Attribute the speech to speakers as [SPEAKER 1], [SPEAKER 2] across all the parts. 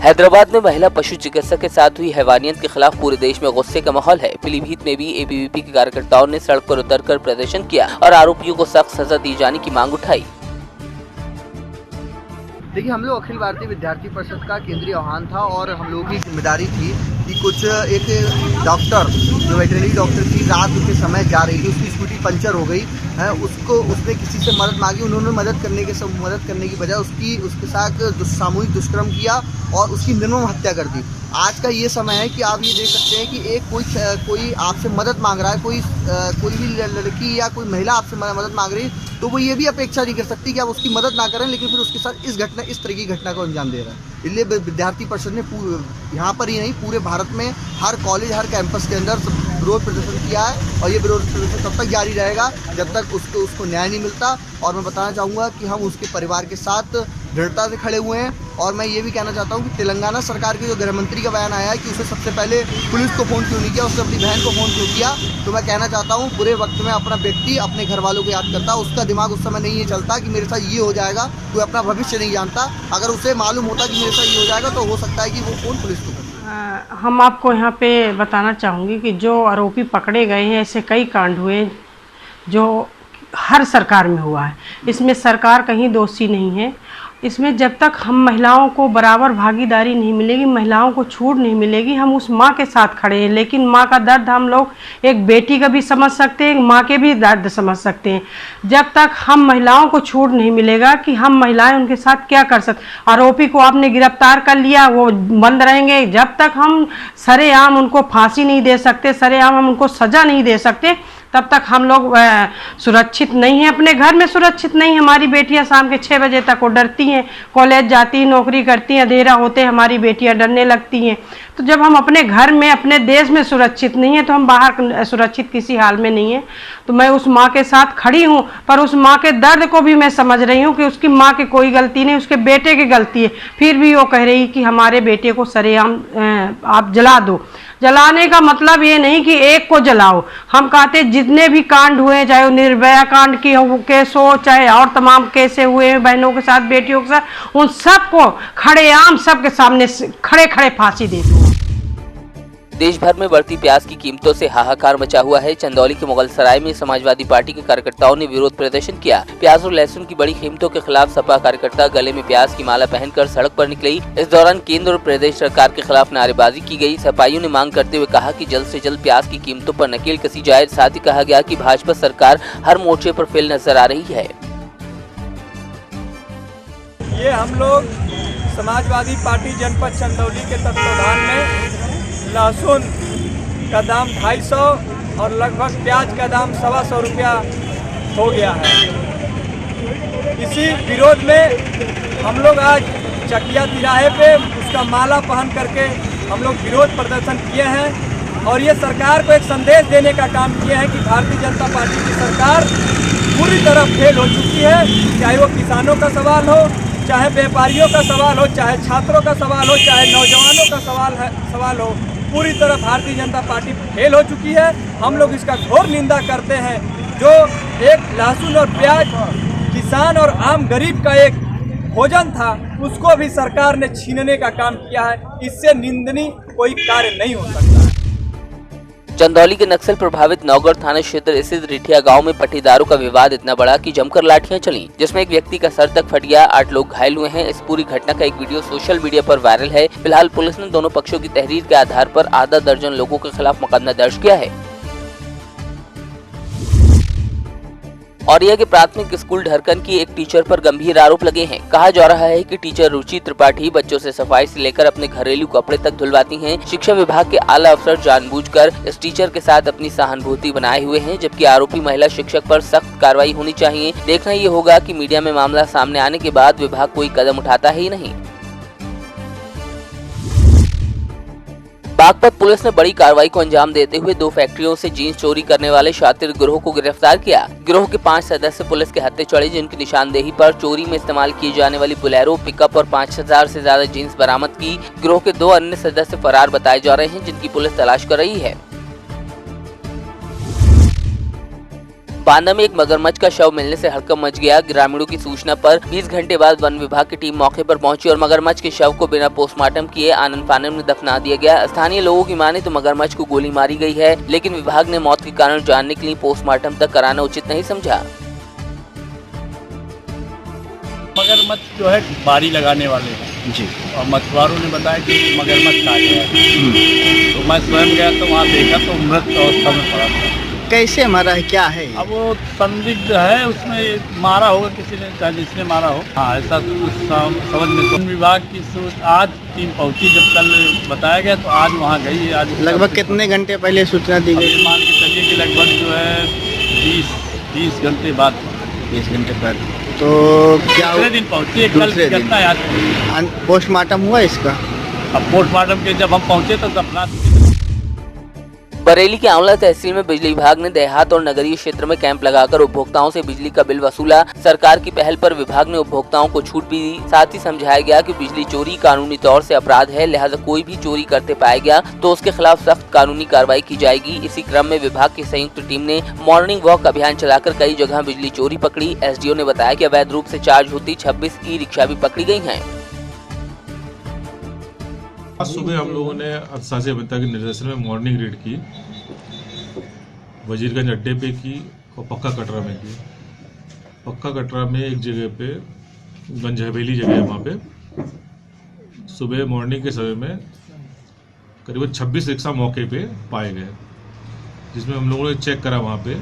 [SPEAKER 1] हैदराबाद में महिला पशु चिकित्सक के साथ हुई हैवानियत के खिलाफ पूरे देश में गुस्से का माहौल है। पीलीभीत में भी एबीवीपी के कार्यकर्ताओं ने सड़क पर उतरकर प्रदर्शन किया और आरोपियों को सख्त सजा दी जाने की मांग उठाई।
[SPEAKER 2] देखिए, हम लोग अखिल भारतीय विद्यार्थी परिषद का केंद्रीय आह्वान था और हम लोगों की जिम्मेदारी थी कि कुछ एक डॉक्टर जो वेटरनरी डॉक्टर की रात के समय जा रही थी, उसकी स्कूटी पंचर हो गई है, उसने किसी से मदद मांगी। उन्होंने मदद करने की बजाय उसके साथ सामूहिक दुष्कर्म किया और उसकी निर्मम हत्या कर दी। आज का ये समय है कि आप ये देख सकते हैं कि एक कोई आपसे मदद मांग रहा है, कोई भी लड़की या कोई महिला आपसे मदद मांग रही है, तो वो ये भी अपेक्षा नहीं कर सकती कि आप उसकी मदद ना करें, लेकिन फिर उसके साथ इस तरह की घटना को अंजाम दे रहा है। इसलिए विद्यार्थी परिषद ने यहाँ पर ही नहीं, पूरे भारत में हर कॉलेज, हर कैंपस के अंदर विरोध प्रदर्शन किया है और ये विरोध प्रदर्शन तब तक जारी रहेगा जब तक उसको न्याय नहीं मिलता। और मैं बताना चाहूँगा कि हम उसके परिवार के साथ दृढ़ता से खड़े हुए हैं। और मैं ये भी कहना चाहता हूँ कि तेलंगाना सरकार के जो गृह मंत्री का बयान आया है कि उसे सबसे पहले पुलिस को फ़ोन क्यों नहीं किया, उसने अपनी बहन को फ़ोन क्यों किया, तो मैं कहना चाहता हूँ बुरे वक्त में अपना व्यक्ति अपने घर वालों को याद करता, उसका दिमाग उस समय नहीं ये चलता कि मेरे साथ ये हो जाएगा। कोई अपना भविष्य नहीं जानता। अगर उसे मालूम होता कि मेरे साथ ये हो जाएगा तो हो सकता है कि वो फ़ोन पुलिस को करता।
[SPEAKER 3] हम आपको यहाँ पे बताना चाहूँगी कि जो आरोपी पकड़े गए हैं, ऐसे कई कांड हुए जो हर सरकार में हुआ है। इसमें सरकार कहीं दोषी नहीं है। इसमें जब तक हम महिलाओं को बराबर भागीदारी नहीं मिलेगी, महिलाओं को छूट नहीं मिलेगी, हम उस माँ के साथ खड़े हैं। लेकिन माँ का दर्द हम लोग एक बेटी का भी समझ सकते हैं, एक माँ के भी दर्द समझ सकते हैं। जब तक हम महिलाओं को छूट नहीं मिलेगा कि हम महिलाएं उनके साथ क्या कर सकते। आरोपी को आपने गिरफ्तार कर लिया, वो बंद रहेंगे। जब तक हम सरेआम उनको फांसी नहीं दे सकते, सरेआम हम उनको सज़ा नहीं दे सकते, तब तक हम लोग सुरक्षित नहीं हैं, अपने घर में सुरक्षित नहीं। हमारी बेटियां शाम के 6 बजे तक वो डरती हैं, कॉलेज जाती हैं, नौकरी करती हैं, अंधेरा होते हमारी बेटियां डरने लगती हैं। तो जब हम अपने घर में, अपने देश में सुरक्षित नहीं हैं, तो हम बाहर सुरक्षित किसी हाल में नहीं हैं। तो मैं उस माँ के साथ खड़ी हूँ, पर उस माँ के दर्द को भी मैं समझ रही हूँ कि उसकी माँ की कोई गलती नहीं, उसके बेटे की गलती है। फिर भी वो कह रही कि हमारे बेटे को सरेआम आप जला दो। जलाने का मतलब ये नहीं कि एक को जलाओ। हम कहते जितने भी कांड हुए, चाहे वो निर्भया कांड की केस हो, चाहे और तमाम केसे हुए बहनों के साथ, बेटियों के साथ, उन सबको खड़ेआम सबके सामने खड़े खड़े फांसी दे दो।
[SPEAKER 1] देश भर में बढ़ती प्याज की कीमतों से हाहाकार मचा हुआ है। चंदौली के मुगलसराय में समाजवादी पार्टी के कार्यकर्ताओं ने विरोध प्रदर्शन किया। प्याज और लहसुन की बड़ी कीमतों के खिलाफ सपा कार्यकर्ता गले में प्याज की माला पहनकर सड़क पर निकले। इस दौरान केंद्र और प्रदेश सरकार के खिलाफ नारेबाजी की गई। सपाइयों ने मांग करते हुए कहा कि जल्द से जल्द प्याज की कीमतों पर नकेल कसी जाए। साथ ही कहा गया कि भाजपा सरकार हर मोर्चे पर फेल नजर आ रही है।
[SPEAKER 4] ये हम लोग समाजवादी पार्टी जनपद चंदौली के तत्वाधान में लहसुन का दाम 250 और लगभग प्याज का दाम 125 रुपया हो गया है। इसी विरोध में हम लोग आज चकिया तिराहे पे उसका माला पहन करके हम लोग विरोध प्रदर्शन किए हैं और ये सरकार को एक संदेश देने का काम किए हैं कि भारतीय जनता पार्टी की सरकार पूरी तरह फेल हो चुकी है। चाहे वो किसानों का सवाल हो, चाहे व्यापारियों का सवाल हो, चाहे छात्रों का सवाल हो, चाहे नौजवानों का सवाल हो, पूरी तरह भारतीय जनता पार्टी फेल हो चुकी है। हम लोग इसका घोर निंदा करते हैं। जो एक लहसुन और प्याज किसान और आम गरीब का एक भोजन था, उसको भी सरकार ने छीनने का काम किया है। इससे निंदनीय कोई कार्य नहीं हो सकता।
[SPEAKER 1] चंदौली के नक्सल प्रभावित नौगढ़ थाना क्षेत्र स्थित रिठिया गांव में पट्टीदारों का विवाद इतना बड़ा कि जमकर लाठियां चली, जिसमें एक व्यक्ति का सर तक फट गया। 8 लोग घायल हुए हैं। इस पूरी घटना का एक वीडियो सोशल मीडिया पर वायरल है। फिलहाल पुलिस ने दोनों पक्षों की तहरीर के आधार पर आधा दर्जन लोगों के खिलाफ मुकदमा दर्ज किया है। औरैया के प्राथमिक स्कूल ढरकन की एक टीचर पर गंभीर आरोप लगे हैं। कहा जा रहा है कि टीचर रुचि त्रिपाठी बच्चों से सफाई से लेकर अपने घरेलू कपड़े तक धुलवाती हैं। शिक्षा विभाग के आला अफसर जानबूझकर इस टीचर के साथ अपनी सहानुभूति बनाए हुए हैं, जबकि आरोपी महिला शिक्षक पर सख्त कार्रवाई होनी चाहिए। देखना ये होगा कि मीडिया में मामला सामने आने के बाद विभाग कोई कदम उठाता है ही नहीं। बागपत पुलिस ने बड़ी कार्रवाई को अंजाम देते हुए 2 फैक्ट्रियों से जींस चोरी करने वाले शातिर गिरोह को गिरफ्तार किया। गिरोह के 5 सदस्य पुलिस के हत्थे चढ़े, जिनकी निशानदेही पर चोरी में इस्तेमाल की जाने वाली बोलेरो पिकअप और 5000 से ज्यादा जींस बरामद की। गिरोह के 2 अन्य सदस्य फरार बताए जा रहे हैं, जिनकी पुलिस तलाश कर रही है। बांदा में एक मगरमच्छ का शव मिलने से हड़कंप मच गया। ग्रामीणों की सूचना पर 20 घंटे बाद वन विभाग की टीम मौके पर पहुंची और मगरमच्छ के शव को बिना पोस्टमार्टम किए आनन फानन में दफना दिया गया। स्थानीय लोगों की माने तो मगरमच्छ को गोली मारी गई है, लेकिन विभाग ने मौत के कारण जानने के लिए पोस्टमार्टम तक कराना उचित नहीं समझा।
[SPEAKER 5] मगरमच्छ जो है बारी लगाने वाले हैं जी, और मछुआरों ने बताया कि मगरमच्छ आ गया है। तो मैं स्वयं गया तो वहाँ देखा तो मृत अवस्था में पड़ा था।
[SPEAKER 2] कैसे मारा है, क्या है?
[SPEAKER 5] अब वो संदिग्ध है, उसमें मारा होगा किसी ने, चाहे जिसने मारा हो। हाँ, ऐसा समझ में। वन विभाग की आज टीम पहुंची, जब कल बताया गया तो आज वहाँ गई। आज
[SPEAKER 2] लगभग कितने घंटे पहले सूचना दी गई?
[SPEAKER 5] मान के चलिए कि लगभग जो है 20 घंटे बाद।
[SPEAKER 2] 20 घंटे बाद। तो क्या
[SPEAKER 5] दूसरे दिन पहुँचे, कल घटना याद
[SPEAKER 2] पोस्टमार्टम हुआ इसका?
[SPEAKER 5] अब पोस्टमार्टम के जब हम पहुँचे तो दफना।
[SPEAKER 1] बरेली के आंवला तहसील में बिजली विभाग ने देहात और नगरीय क्षेत्र में कैंप लगाकर उपभोक्ताओं से बिजली का बिल वसूला। सरकार की पहल पर विभाग ने उपभोक्ताओं को छूट भी दी। साथ ही समझाया गया कि बिजली चोरी कानूनी तौर से अपराध है, लिहाजा कोई भी चोरी करते पाया गया तो उसके खिलाफ सख्त कानूनी कार्रवाई की जाएगी। इसी क्रम में विभाग की संयुक्त टीम ने मॉर्निंग वॉक अभियान चलाकर कई जगह बिजली चोरी पकड़ी। SDO ने बताया कि अवैध रूप से चार्ज होती 26 ई-रिक्शा भी पकड़ी गयी है।
[SPEAKER 6] आज सुबह हम लोगों ने शासी अभियंता के निर्देशन में मॉर्निंग रेड की, वजीरगंज अड्डे पे की और पक्का कटरा में की। पक्का कटरा में एक जगह पे गंज हवेली जगह है, वहाँ पे सुबह मॉर्निंग के समय में करीबन 26 रिक्शा मौके पे पाए गए, जिसमें हम लोगों ने चेक करा। वहाँ पे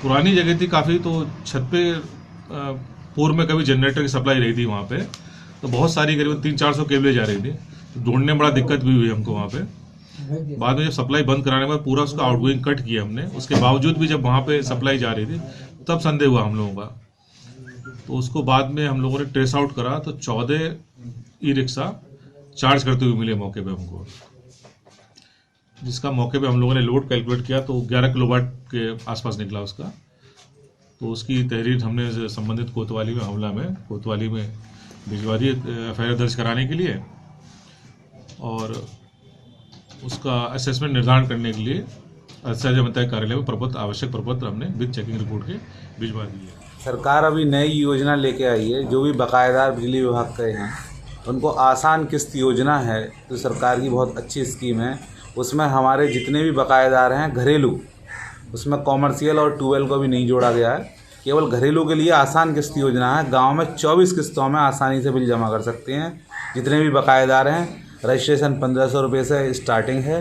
[SPEAKER 6] पुरानी जगह थी काफ़ी, तो छत पे पूर्व में कभी जनरेटर की सप्लाई रही थी वहाँ पे, तो बहुत सारी करीबन 300-400 केबलें जा रही थी। तो ढूंढने में बड़ा दिक्कत भी हुई हमको वहाँ पे। बाद में जब सप्लाई बंद कराने के बाद पूरा उसका आउटगोइंग कट किया हमने, उसके बावजूद भी जब वहाँ पे सप्लाई जा रही थी तब संदेह हुआ हम लोगों का। तो उसको बाद में हम लोगों ने ट्रेस आउट करा तो 14 ई-रिक्शा चार्ज करते हुए मिले मौके पे हमको, जिसका मौके पे हम लोगों ने लोड कैलकुलेट किया तो 11 किलोवाट के आसपास निकला उसका। तो उसकी तहरीर हमने संबंधित कोतवाली में हमला में कोतवाली में भिजवा दी FIR दर्ज कराने के लिए, और उसका असेसमेंट निर्धारण करने के लिए अधिशासी कार्यालय में आवश्यक प्रपत्र हमने विद चेकिंग रिपोर्ट के भिजवा दिए।
[SPEAKER 7] सरकार अभी नई योजना लेके आई है, जो भी बकायेदार बिजली विभाग के हैं उनको आसान किस्त योजना है, जो सरकार की बहुत अच्छी स्कीम है। उसमें हमारे जितने भी बकायेदार हैं घरेलू, उसमें कॉमर्शियल और ट्यूबवेल को भी नहीं जोड़ा गया है, केवल घरेलू के लिए आसान किस्त योजना है। गांव में 24 किस्तों में आसानी से बिल जमा कर सकते हैं जितने भी बकायेदार हैं। रजिस्ट्रेशन 1500 रुपये से स्टार्टिंग है,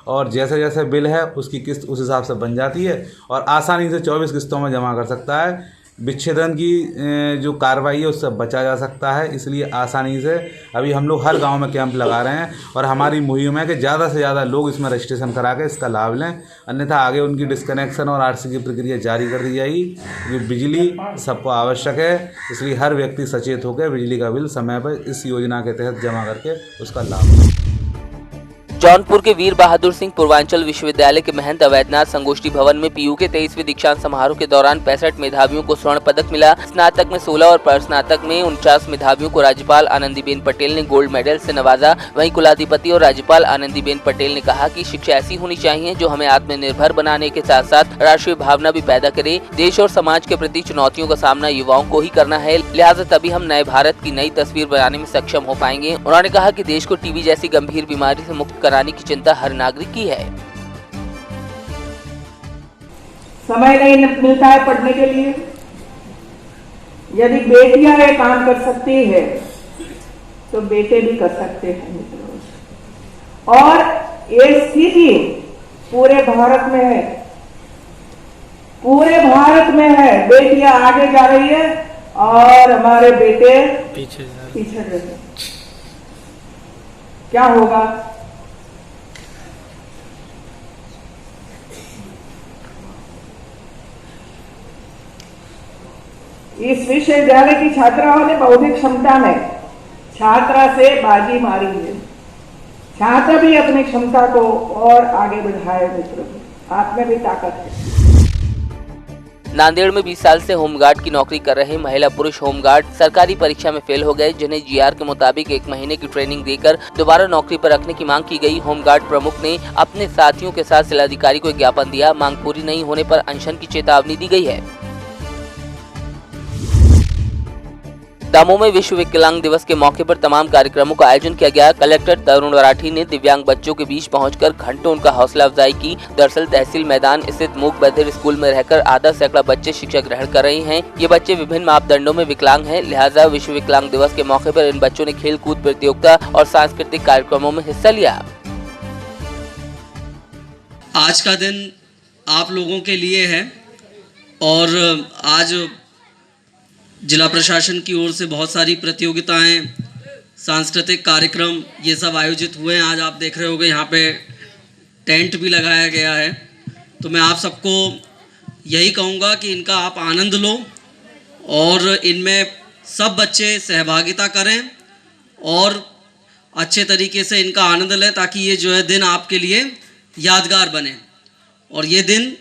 [SPEAKER 7] और जैसे जैसे बिल है उसकी किस्त उस हिसाब से बन जाती है और आसानी से 24 किस्तों में जमा कर सकता है। विच्छेदन की जो कार्रवाई है उससे बचा जा सकता है, इसलिए आसानी से अभी हम लोग हर गांव में कैंप लगा रहे हैं और हमारी मुहिम है कि ज़्यादा से ज़्यादा लोग इसमें रजिस्ट्रेशन करा के इसका लाभ लें, अन्यथा आगे उनकी डिस्कनेक्शन और RC की प्रक्रिया जारी कर दी जाएगी। क्योंकि बिजली सबको आवश्यक है, इसलिए हर व्यक्ति सचेत होकर बिजली का बिल समय पर इस योजना के तहत जमा करके उसका लाभ लें।
[SPEAKER 1] जौनपुर के वीर बहादुर सिंह पूर्वांचल विश्वविद्यालय के महंत अवैधनाथ संगोष्ठी भवन में PU के 23वें दीक्षांत समारोह के दौरान 65 मेधावियों को स्वर्ण पदक मिला। स्नातक में 16 और प्रस्नातक में 49 मेधावियों को राज्यपाल आनंदीबेन पटेल ने गोल्ड मेडल से नवाजा। वहीं कुलाधिपति और राज्यपाल आनंदीबेन पटेल ने कहा कि शिक्षा ऐसी होनी चाहिए जो हमें आत्मनिर्भर बनाने के साथ साथ राष्ट्रीय भावना भी पैदा करे। देश और समाज के प्रति चुनौतियों का सामना युवाओं को ही करना है, लिहाजा तभी हम नए भारत की नई तस्वीर बनाने में सक्षम हो पाएंगे। उन्होंने कहा कि देश को TB जैसी गंभीर बीमारी से मुक्त कराने की चिंता हर नागरिक की है।
[SPEAKER 8] समय नहीं मिलता है पढ़ने के लिए, यदि बेटियां ये काम कर सकती है तो बेटे भी कर सकते हैं मित्रों। और ये स्थिति पूरे भारत में है, पूरे भारत में है। बेटियां आगे जा रही है और हमारे बेटे पीछे रह रहे। क्या होगा? इस विश्वविद्यालय की छात्राओं ने बौद्धिक क्षमता में छात्रा से बाजी मारी है। छात्र भी अपनी क्षमता को और आगे बढ़ाए मित्रों, आप में भी ताकत है।
[SPEAKER 1] नांदेड़ में 20 साल से होमगार्ड की नौकरी कर रहे महिला पुरुष होमगार्ड सरकारी परीक्षा में फेल हो गए, जिन्हें जीआर के मुताबिक 1 महीने की ट्रेनिंग देकर दोबारा नौकरी पर रखने की मांग की गई। होमगार्ड प्रमुख ने अपने साथियों के साथ जिलाधिकारी को ज्ञापन दिया। मांग पूरी नहीं होने पर अनशन की चेतावनी दी गई है। दमोह में विश्व विकलांग दिवस के मौके पर तमाम कार्यक्रमों का आयोजन किया गया। कलेक्टर तरुण वराठी ने दिव्यांग बच्चों के बीच पहुंचकर घंटों उनका हौसला अफजाई की। दरअसल तहसील मैदान स्थित मूक बधिर स्कूल में रहकर आधा सैकड़ा बच्चे शिक्षा ग्रहण कर रहे हैं। ये बच्चे विभिन्न मापदंडों में विकलांग हैं, लिहाजा विश्व विकलांग दिवस के मौके पर इन बच्चों ने खेल कूद प्रतियोगिता और सांस्कृतिक कार्यक्रमों में हिस्सा लिया।
[SPEAKER 9] आज का दिन आप लोगों के लिए है और आज जिला प्रशासन की ओर से बहुत सारी प्रतियोगिताएं, सांस्कृतिक कार्यक्रम ये सब आयोजित हुए हैं। आज आप देख रहे होंगे यहाँ पे टेंट भी लगाया गया है। तो मैं आप सबको यही कहूँगा कि इनका आप आनंद लो और इनमें सब बच्चे सहभागिता करें और अच्छे तरीके से इनका आनंद लें, ताकि ये जो है दिन आपके लिए यादगार बने। और ये दिन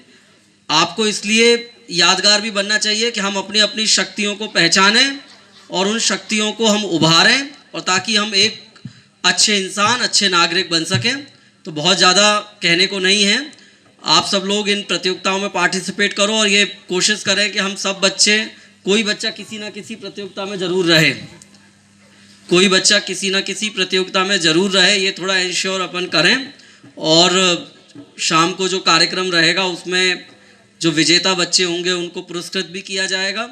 [SPEAKER 9] आपको इसलिए यादगार भी बनना चाहिए कि हम अपनी अपनी शक्तियों को पहचानें और उन शक्तियों को हम उभारें, और ताकि हम एक अच्छे इंसान, अच्छे नागरिक बन सकें। तो बहुत ज़्यादा कहने को नहीं है। आप सब लोग इन प्रतियोगिताओं में पार्टिसिपेट करो और ये कोशिश करें कि हम सब बच्चे, कोई बच्चा किसी न किसी प्रतियोगिता में ज़रूर रहे, कोई बच्चा किसी न किसी प्रतियोगिता में ज़रूर रहे। ये थोड़ा इंश्योर अपन करें। और शाम को जो कार्यक्रम रहेगा उसमें जो विजेता बच्चे होंगे उनको पुरस्कृत भी किया जाएगा।